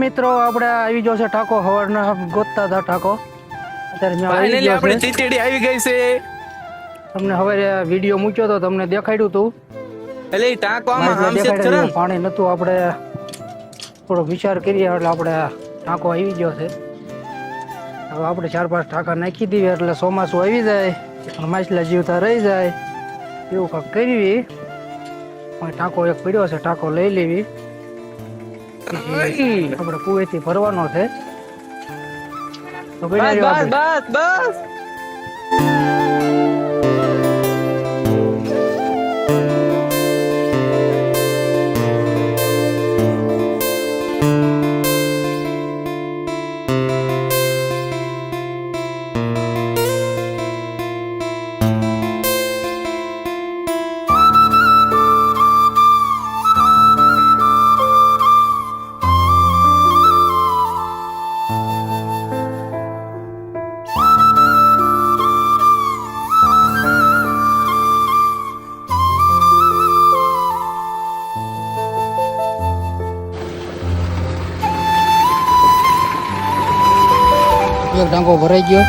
મિત્રો આપણે આવી ગયો છે ટાકો હવારના ગોતતા હતા ટાકો અત્યારે મેં આવી ફાઇનલી ગયો આપણે છે ચીચડી આવી ગઈ છે. તમને હવે વિડીયો મૂક્યો તો તમને દેખાડ્યું તું એટલે ઈ ટાંકો આમાં માહિતી આમ છે જ ખરા દેખાડ્યું ને? પાણી નતું આપણે થોડો વિચાર કરીએ એટલે આપણે ટાંકો આવી ગયો છે હવે આપણે 4-5 ટાંકા નાખી દઈએ એટલે ચોમાસું આવી જાય અને માછલા જીવતા રહી જાય એવું કાંઈક કરવી ટાંકો એક પડ્યો છે ટાંકો લઈ લેવી આપણે કુવેથી ભરવાનો છે તો બસ બનાવી બસ આપણે. બસ બસ એક ટાંકો ભરાઈ ગયો